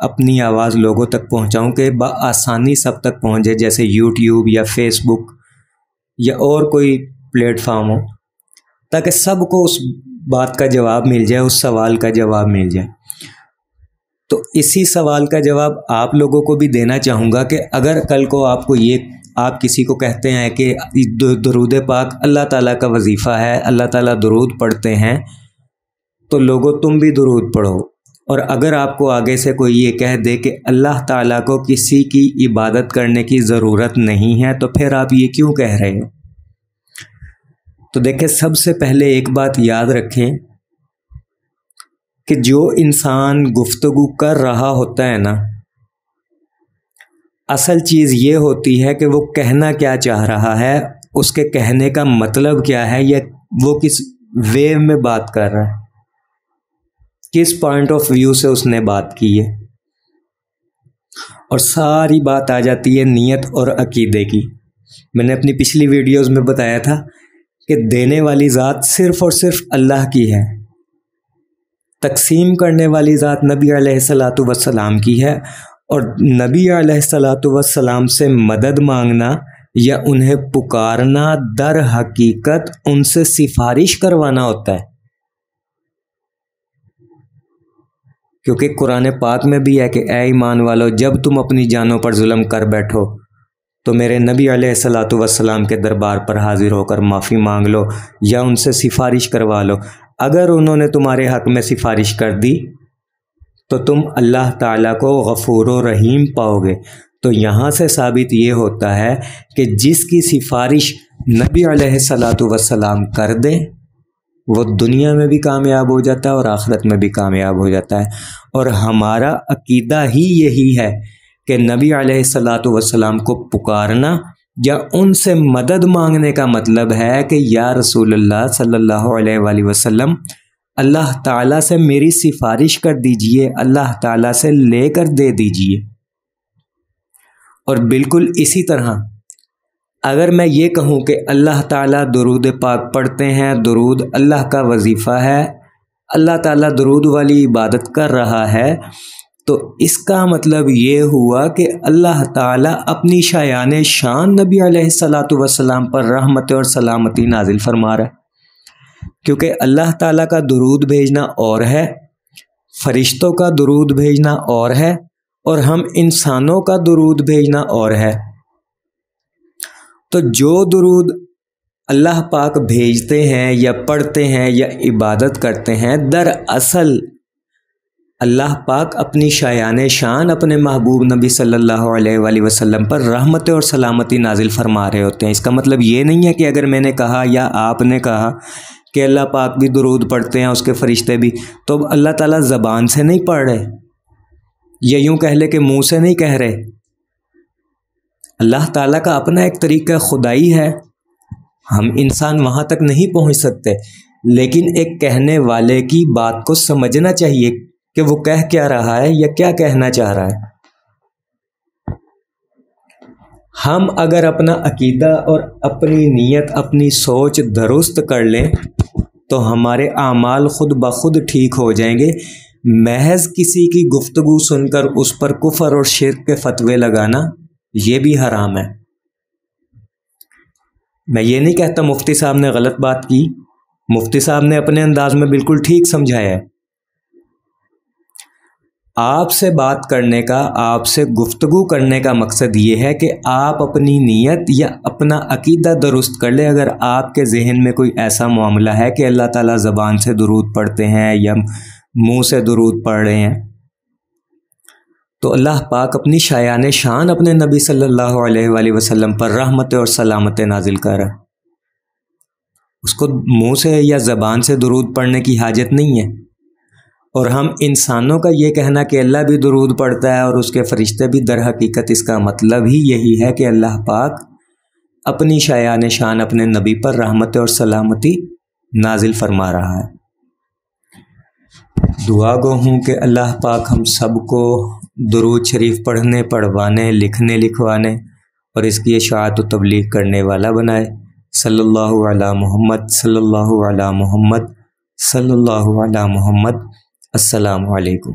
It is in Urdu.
اپنی آواز لوگوں تک پہنچاؤں کہ بآسانی سب تک پہنچ جائے، جیسے یوٹیوب یا فیس بک یا اور کوئی پلیٹ فارم ہو، تاکہ سب کو اس بات کا جواب مل جائے، اس سوال کا جواب مل جائے۔ تو اسی سوال کا جواب آپ لوگوں کو بھی دینا چاہوں گا کہ اگر کل کو آپ کسی کو کہتے ہیں کہ درود پاک اللہ تعالیٰ کا وظیفہ ہے، اللہ تعالیٰ درود پڑھتے ہیں، تو لوگوں تم بھی درود پڑھو۔ اور اگر آپ کو آگے سے کوئی یہ کہہ دے کہ اللہ تعالیٰ کو کسی کی عبادت کرنے کی ضرورت نہیں ہے، تو پھر آپ یہ کیوں کہہ رہے ہو؟ تو دیکھیں، سب سے پہلے ایک بات یاد رکھیں کہ جو انسان گفتگو کر رہا ہوتا ہے نا، اصل چیز یہ ہوتی ہے کہ وہ کہنا کیا چاہ رہا ہے، اس کے کہنے کا مطلب کیا ہے، یا وہ کس وے میں بات کر رہا ہے، کس پوائنٹ آف ویو سے اس نے بات کی ہے۔ اور ساری بات آ جاتی ہے نیت اور عقیدے کی۔ میں نے اپنی پچھلی ویڈیوز میں بتایا تھا کہ دینے والی ذات صرف اور صرف اللہ کی ہے، تقسیم کرنے والی ذات نبی علیہ الصلاۃ والسلام کی ہے، اور نبی علیہ الصلاۃ والسلام سے مدد مانگنا یا انہیں پکارنا در حقیقت ان سے سفارش کروانا ہوتا ہے، کیونکہ قرآن پاک میں بھی ہے کہ اے ایمان والو، جب تم اپنی جانوں پر ظلم کر بیٹھو تو میرے نبی علیہ الصلاۃ والسلام کے دربار پر حاضر ہو کر معافی مانگ لو یا ان سے سفارش کروا لو۔ اگر انہوں نے تمہارے حق میں سفارش کر دی تو تم اللہ تعالیٰ کو غفور و رحیم پاؤ گے۔ تو یہاں سے ثابت یہ ہوتا ہے کہ جس کی سفارش نبی علیہ الصلاۃ والسلام کر دیں، وہ دنیا میں بھی کامیاب ہو جاتا ہے اور آخرت میں بھی کامیاب ہو جاتا ہے۔ اور ہمارا عقیدہ ہی یہی ہے کہ نبی علیہ الصلاۃ والسلام کو پکارنا یا ان سے مدد مانگنے کا مطلب ہے کہ یا رسول اللہ صلی اللہ علیہ وآلہ وسلم، اللہ تعالیٰ سے میری سفارش کر دیجئے، اللہ تعالیٰ سے لے کر دے دیجئے۔ اور بالکل اسی طرح اگر میں یہ کہوں کہ اللہ تعالیٰ درود پاک پڑھتے ہیں، درود اللہ کا وظیفہ ہے، اللہ تعالیٰ درود والی عبادت کر رہا ہے، تو اس کا مطلب یہ ہوا کہ اللہ تعالیٰ اپنی شایان شان نبی علیہ الصلاۃ والسلام پر رحمت اور سلامتی نازل فرما رہا ہے، کیونکہ اللہ تعالیٰ کا درود بھیجنا اور ہے، فرشتوں کا درود بھیجنا اور ہے، اور ہم انسانوں کا درود بھیجنا اور ہے۔ تو جو درود اللہ پاک بھیجتے ہیں یا پڑھتے ہیں یا عبادت کرتے ہیں، دراصل اللہ پاک اپنی شایان شان اپنے محبوب نبی صلی اللہ علیہ وآلہ وسلم پر رحمت اور سلامتی نازل فرما رہے ہوتے ہیں۔ اس کا مطلب یہ نہیں ہے کہ اگر میں نے کہا یا آپ نے کہا کہ اللہ پاک بھی درود پڑھتے ہیں، اس کے فرشتے بھی، تو اب اللہ تعالیٰ زبان سے نہیں پڑھ رہے، یا یوں کہہ لے کہ منہ سے نہیں کہہ رہے۔ اللہ تعالیٰ کا اپنا ایک طریقہ خدائی ہے، ہم انسان وہاں تک نہیں پہنچ سکتے، لیکن ایک کہنے والے کی بات کو سمجھنا چاہیے کہ وہ کہہ کیا رہا ہے یا کیا کہنا چاہ رہا ہے۔ ہم اگر اپنا عقیدہ اور اپنی نیت، اپنی سوچ درست کر لیں تو ہمارے اعمال خود بخود ٹھیک ہو جائیں گے۔ محض کسی کی گفتگو سن کر اس پر کفر اور شرک کے فتوے لگانا یہ بھی حرام ہے۔ میں یہ نہیں کہتا مفتی صاحب نے غلط بات کی، مفتی صاحب نے اپنے انداز میں بالکل ٹھیک سمجھایا ہے۔ آپ سے بات کرنے کا، آپ سے گفتگو کرنے کا مقصد یہ ہے کہ آپ اپنی نیت یا اپنا عقیدہ درست کر لیں۔ اگر آپ کے ذہن میں کوئی ایسا معاملہ ہے کہ اللہ تعالیٰ زبان سے درود پڑھتے ہیں یا منہ سے درود پڑھ رہے ہیں، تو اللہ پاک اپنی شایان شان اپنے نبی صلی اللہ علیہ وآلہ وسلم پر رحمت اور سلامت نازل کر رہا ہے۔ اس کو منہ سے یا زبان سے درود پڑھنے کی حاجت نہیں ہے۔ اور ہم انسانوں کا یہ کہنا کہ اللہ بھی درود پڑھتا ہے اور اس کے فرشتے بھی، در حقیقت اس کا مطلب ہی یہی ہے کہ اللہ پاک اپنی شایان شان اپنے نبی پر رحمت اور سلامتی نازل فرما رہا ہے۔ دعا گو ہوں کہ اللہ پاک ہم سب کو درود شریف پڑھنے، پڑھوانے، لکھنے، لکھوانے اور اس کی اشاعت و تبلیغ کرنے والا بنائے۔ صلی اللہ علی محمد، صلی اللہ علی محمد، صلی اللہ علی محمد۔ السلام علیکم۔